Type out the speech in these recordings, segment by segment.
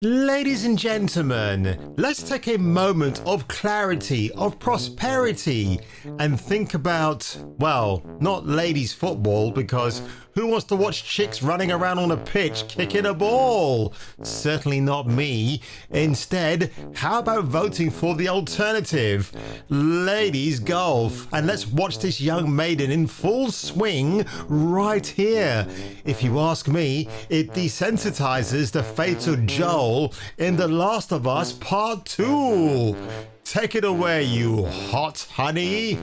Ladies and gentlemen, let's take a moment of clarity, of prosperity, and think about, well, not ladies football, because who wants to watch chicks running around on a pitch kicking a ball? Certainly not me. Instead, how about voting for the alternative? Ladies golf. And let's watch this young maiden in full swing right here. If you ask me, it desensitizes the fatal Joel in The Last of Us Part 2. Take it away, you hot honey.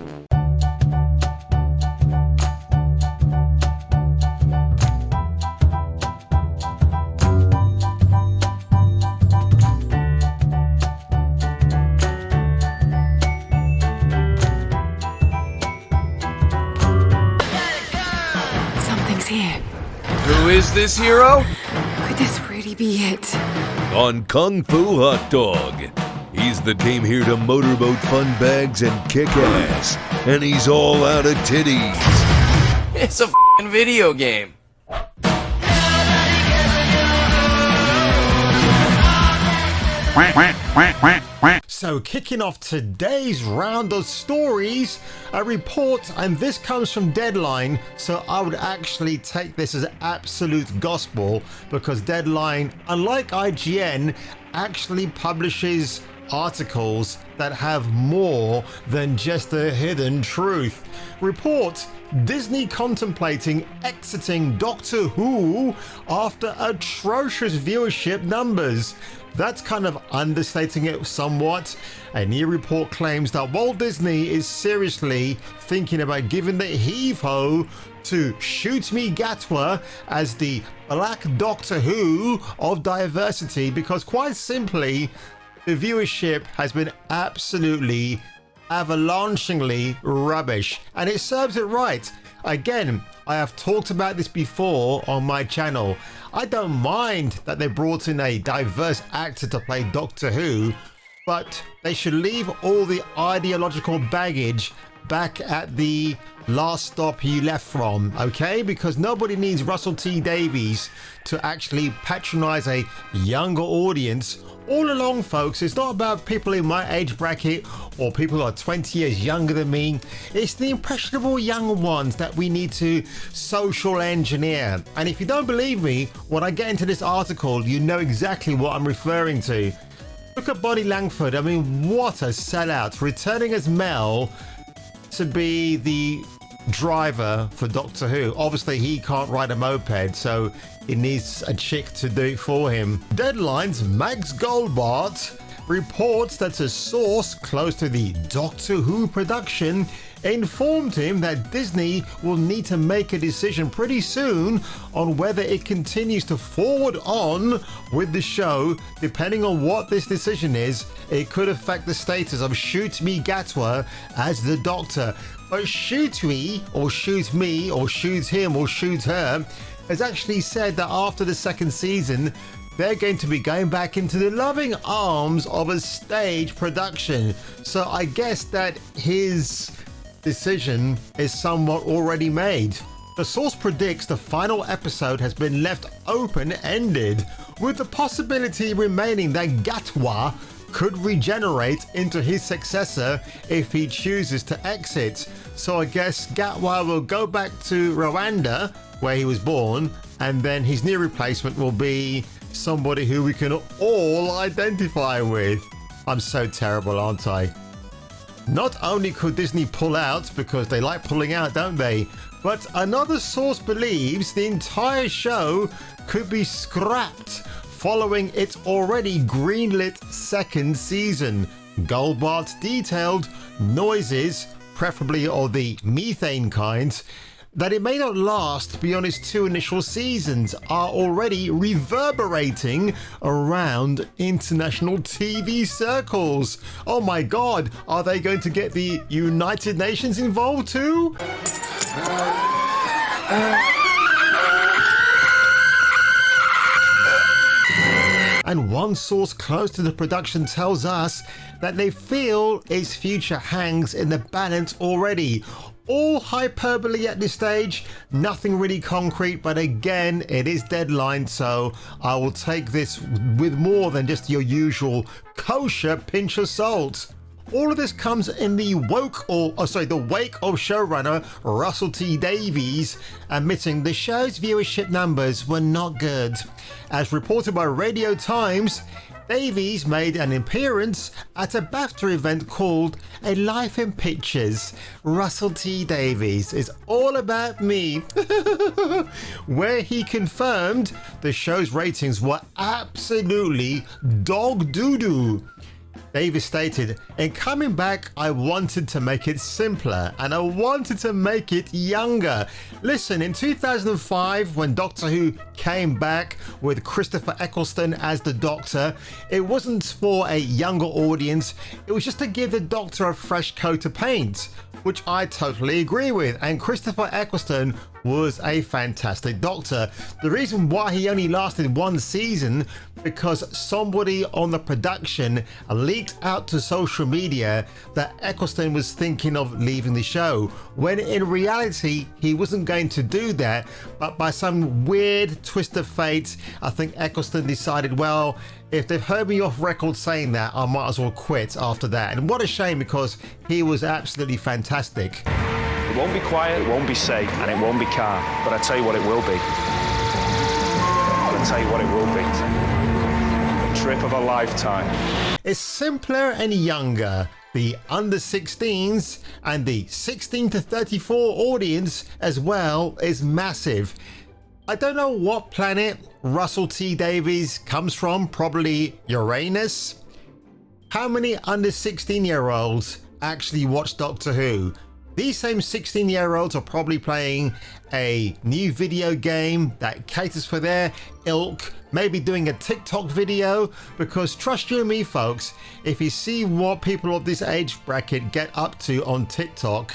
Here. Who is this hero? Could this really be it? On Kung Fu Hot Dog. He's the came here to motorboat fun bags and kick ass. And he's all out of titties. It's a f***ing video game. So kicking off today's round of stories, a report, and this comes from Deadline, so I would actually take this as absolute gospel because Deadline, unlike IGN, actually publishes articles that have more than just a hidden truth. Report: Disney contemplating exiting Doctor Who after atrocious viewership numbers. That's kind of understating it somewhat. A new report claims that Walt Disney is seriously thinking about giving the heave-ho to Shoot Me Gatwa as the Black Doctor Who of diversity because, quite simply, the viewership has been absolutely avalanchingly rubbish, and it serves it right. Again, I have talked about this before on my channel. I don't mind that they brought in a diverse actor to play Doctor Who, but they should leave all the ideological baggage back at the last stop you left from, okay? Because nobody needs Russell T Davies to actually patronize a younger audience. All along, folks, it's not about people in my age bracket or people who are 20 years younger than me. It's the impressionable young ones that we need to social engineer. And if you don't believe me, when I get into this article, you know exactly what I'm referring to. Look at Bonnie Langford. I mean, what a sellout. Returning as Mel to be the driver for Doctor Who. Obviously he can't ride a moped, so he needs a chick to do it for him. Deadline's Max Goldbart reports that a source close to the Doctor Who production informed him that Disney will need to make a decision pretty soon on whether it continues to forward on with the show. Depending on what this decision is, it could affect the status of Shoot Me Gatwa as the Doctor. But Shoot Me, or Shoot Me, or Shoot Him, or Shoot Her has actually said that after the second season, they're going to be going back into the loving arms of a stage production. So I guess that his decision is somewhat already made. The source predicts the final episode has been left open-ended, with the possibility remaining that Gatwa could regenerate into his successor if he chooses to exit. So I guess Gatwa will go back to Rwanda, where he was born, and then his new replacement will be somebody who we can all identify with. I'm so terrible, aren't I? Not only could Disney pull out, because they like pulling out, don't they? But another source believes the entire show could be scrapped following its already greenlit second season. Goldbart detailed noises, preferably of the methane kind, that it may not last beyond its two initial seasons, are already reverberating around international TV circles. Oh my God, are they going to get the United Nations involved too? And one source close to the production tells us that they feel its future hangs in the balance already. all hyperbole at this stage, nothing really concrete, but again, it is deadline, so I will take this with more than just your usual kosher pinch of salt. All of this comes in the wake of showrunner Russell T Davies admitting the show's viewership numbers were not good. As reported by Radio Times, Davies made an appearance at a BAFTA event called A Life in Pictures. Russell T Davies is all about me, where he confirmed the show's ratings were absolutely dog doo-doo. Davies stated, "In coming back, I wanted to make it simpler and I wanted to make it younger. Listen, in 2005, when Doctor Who came back with Christopher Eccleston as the Doctor, it wasn't for a younger audience, it was just to give the Doctor a fresh coat of paint," which I totally agree with. And Christopher Eccleston was a fantastic Doctor. The reason why he only lasted one season, because somebody on the production leaked out to social media that Eccleston was thinking of leaving the show, when in reality he wasn't going to do that, but by some weird twist of fate, I think Eccleston decided, well, if they've heard me off record saying that, I might as well quit after that. And what a shame, because he was absolutely fantastic. It won't be quiet, it won't be safe, and it won't be calm. But I tell you what it will be. I'll tell you what it will be. A trip of a lifetime. It's simpler and younger. The under 16s and the 16 to 34 audience as well is massive. I don't know what planet Russell T Davies comes from, probably Uranus. How many under 16-year-olds actually watch Doctor Who? These same 16-year-olds are probably playing a new video game that caters for their ilk, maybe doing a TikTok video, because trust you and me, folks, if you see what people of this age bracket get up to on TikTok,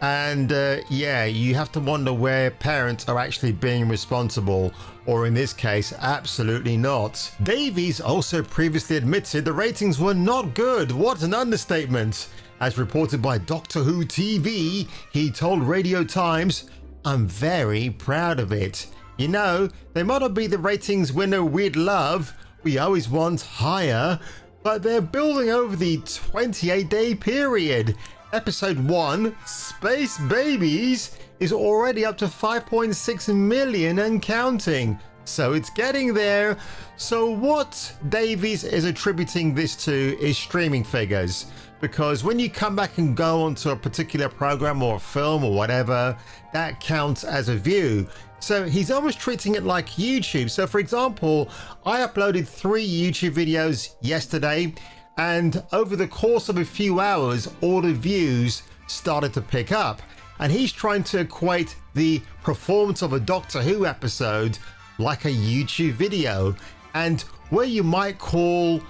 and yeah, you have to wonder where parents are actually being responsible, or in this case, absolutely not. Davies also previously admitted the ratings were not good. What an understatement. As reported by Doctor Who TV, he told Radio Times, "I'm very proud of it. You know, they might not be the ratings winner we'd love, we always want higher, but they're building over the 28-day period. Episode 1, Space Babies, is already up to 5.6 million and counting. So it's getting there." So what Davies is attributing this to is streaming figures. Because when you come back and go onto a particular program or a film or whatever, that counts as a view. So he's almost treating it like YouTube. So for example, I uploaded 3 YouTube videos yesterday, and over the course of a few hours, all the views started to pick up. And he's trying to equate the performance of a Doctor Who episode like a YouTube video. And where you might call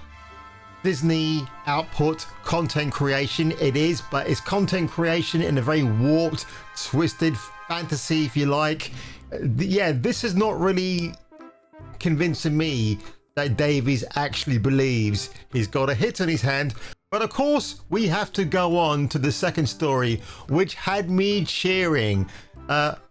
Disney output content creation, it is, but it's content creation in a very warped, twisted fantasy, if you like. Yeah, this is not really convincing me that Davies actually believes he's got a hit on his hand. But of course, we have to go on to the second story, which had me cheering.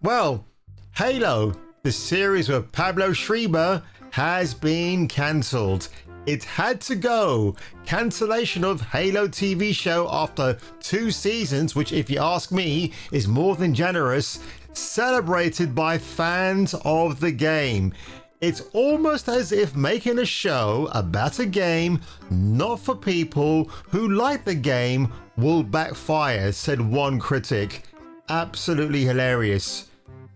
Well, Halo, the series with Pablo Schreiber, has been cancelled. It had to go. Cancellation of Halo TV show after 2 seasons, which if you ask me is more than generous, celebrated by fans of the game. It's almost as if making a show about a game not for people who like the game will backfire, said one critic. Absolutely hilarious.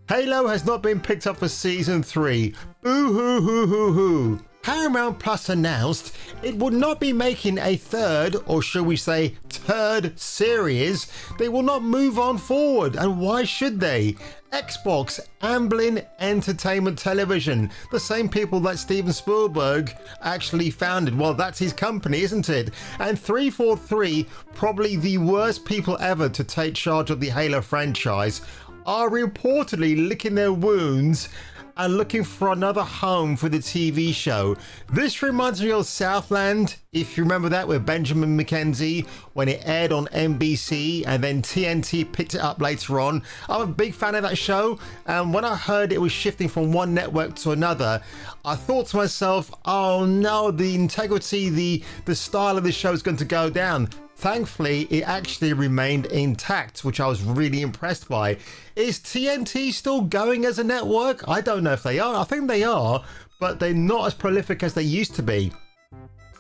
Halo has not been picked up for season 3. Boo hoo hoo hoo hoo. Paramount Plus announced it would not be making a third, or shall we say turd series. They will not move on forward, and why should they? Xbox, Amblin Entertainment Television, the same people that Steven Spielberg actually founded. Well, that's his company, isn't it? And 343, probably the worst people ever to take charge of the Halo franchise, are reportedly licking their wounds and looking for another home for the TV show. This reminds me of Southland, if you remember that, with Benjamin McKenzie, when it aired on NBC and then TNT picked it up later on. I'm a big fan of that show, and when I heard it was shifting from one network to another, I thought to myself, oh no, the integrity, the style of the show is going to go down. Thankfully, it actually remained intact, which I was really impressed by. Is TNT still going as a network? I don't know if they are. I think they are, but they're not as prolific as they used to be.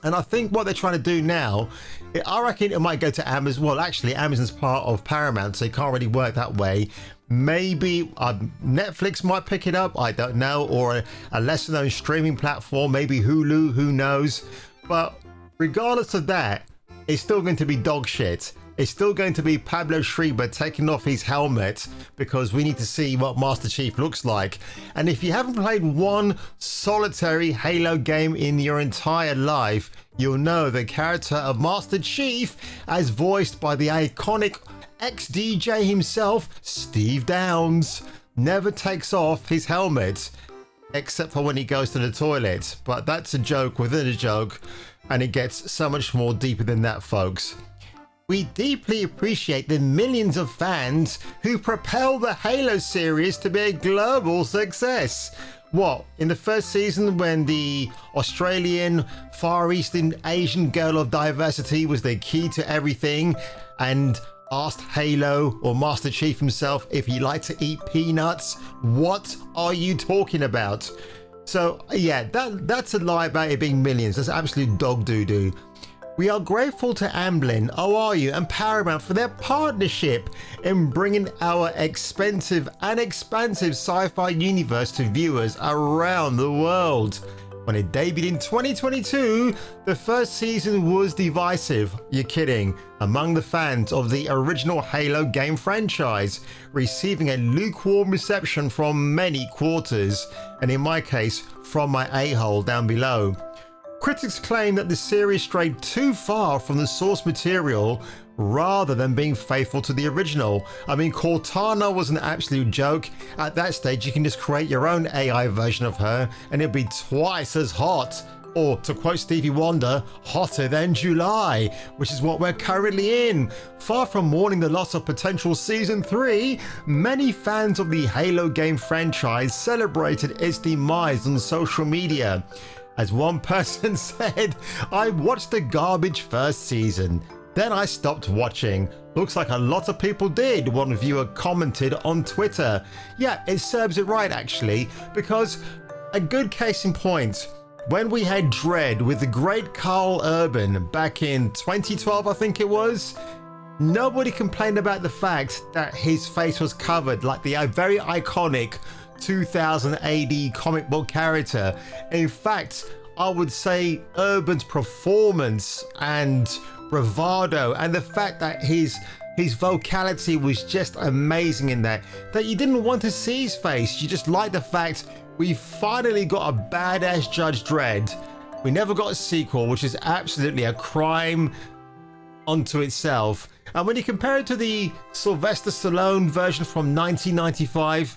And I think what they're trying to do now, I reckon it might go to Amazon. Well, actually, Amazon's part of Paramount, so it can't really work that way. Maybe Netflix might pick it up, I don't know, or a lesser known streaming platform, maybe Hulu, who knows. But regardless of that, it's still going to be dog shit. It's still going to be Pablo Schreiber taking off his helmet because we need to see what Master Chief looks like. And if you haven't played one solitary Halo game in your entire life, you'll know the character of Master Chief, as voiced by the iconic ex-DJ himself, Steve Downes, never takes off his helmet, except for when he goes to the toilet. But that's a joke within a joke, and it gets so much more deeper than that, folks. We deeply appreciate the millions of fans who propel the Halo series to be a global success. What, in the first season when the Australian, Far Eastern, Asian girl of diversity was the key to everything and asked Halo or Master Chief himself if he liked to eat peanuts? What are you talking about? So yeah, that's a lie about it being millions. That's absolute dog doo-doo. We are grateful to Amblin, ORU and Paramount for their partnership in bringing our expensive and expansive sci-fi universe to viewers around the world. When it debuted in 2022, the first season was divisive, you're kidding, among the fans of the original Halo game franchise, receiving a lukewarm reception from many quarters, and in my case, from my a-hole down below. Critics claim that the series strayed too far from the source material rather than being faithful to the original. I mean, Cortana was an absolute joke. At that stage, you can just create your own AI version of her and it'd be twice as hot. Or, to quote Stevie Wonder, hotter than July, which is what we're currently in. Far from mourning the loss of potential Season 3, many fans of the Halo game franchise celebrated its demise on social media. As one person said, I watched the garbage first season, then I stopped watching. Looks like a lot of people did, one viewer commented on Twitter. Yeah, it serves it right actually, because a good case in point, when we had Dredd with the great Carl Urban back in 2012, I think it was, nobody complained about the fact that his face was covered like the very iconic 2000 AD comic book character. In fact, I would say Urban's performance and bravado and the fact that his vocality was just amazing in that you didn't want to see his face. You just liked the fact we finally got a badass Judge Dredd. We never got a sequel, which is absolutely a crime unto itself. And when you compare it to the Sylvester Stallone version from 1995,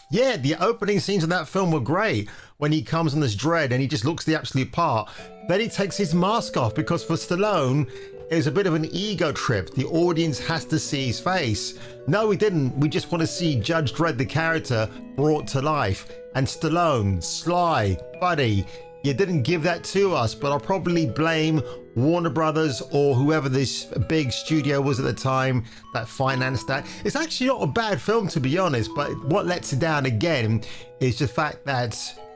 yeah, the opening scenes of that film were great. When he comes on this Dredd and he just looks the absolute part. Then he takes his mask off because for Stallone, it was a bit of an ego trip. The audience has to see his face. No, we didn't. We just want to see Judge Dredd, the character, brought to life. And Stallone, Sly, Buddy, you didn't give that to us, but I'll probably blame Warner Brothers or whoever this big studio was at the time that financed that. It's actually not a bad film, to be honest, but what lets it down again is the fact that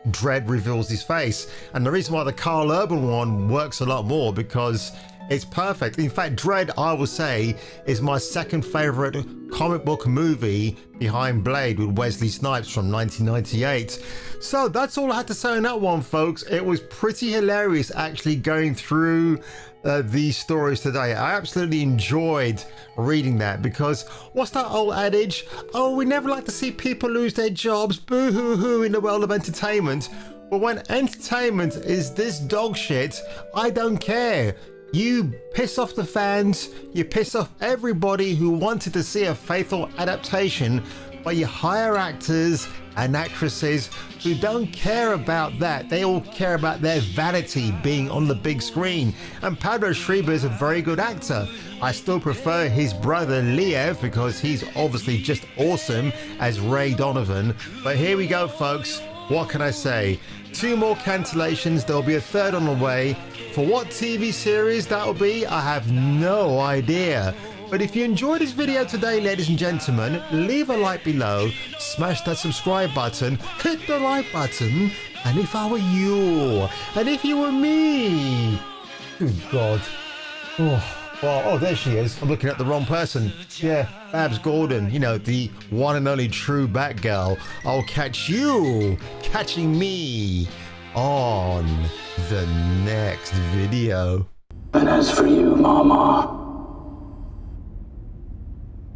Dredd reveals his face. And the reason why the Carl Urban one works a lot more because it's perfect. In fact, Dredd, I will say, is my second favorite comic book movie behind Blade with Wesley Snipes from 1998. So that's all I had to say on that one, folks. It was pretty hilarious actually going through these stories today. I absolutely enjoyed reading that because what's that old adage? Oh, we never like to see people lose their jobs, boo-hoo-hoo, in the world of entertainment. But when entertainment is this dog shit, I don't care. You piss off the fans, you piss off everybody who wanted to see a faithful adaptation, but you hire actors and actresses who don't care about that. They all care about their vanity being on the big screen. And Pablo Schreiber is a very good actor. I still prefer his brother Liev because he's obviously just awesome as Ray Donovan. But here we go, folks. What can I say? 2 more cancellations. There'll be a 3rd on the way. For what TV series that'll be, I have no idea. But if you enjoyed this video today, ladies and gentlemen, leave a like below, smash that subscribe button, hit the like button, and if I were you, and if you were me, good God. Oh, there she is. I'm looking at the wrong person. Yeah, Babs Gordon, you know, the one and only true Batgirl. I'll catch you catching me on the next video. And as for you, Mama,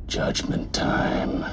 judgment time.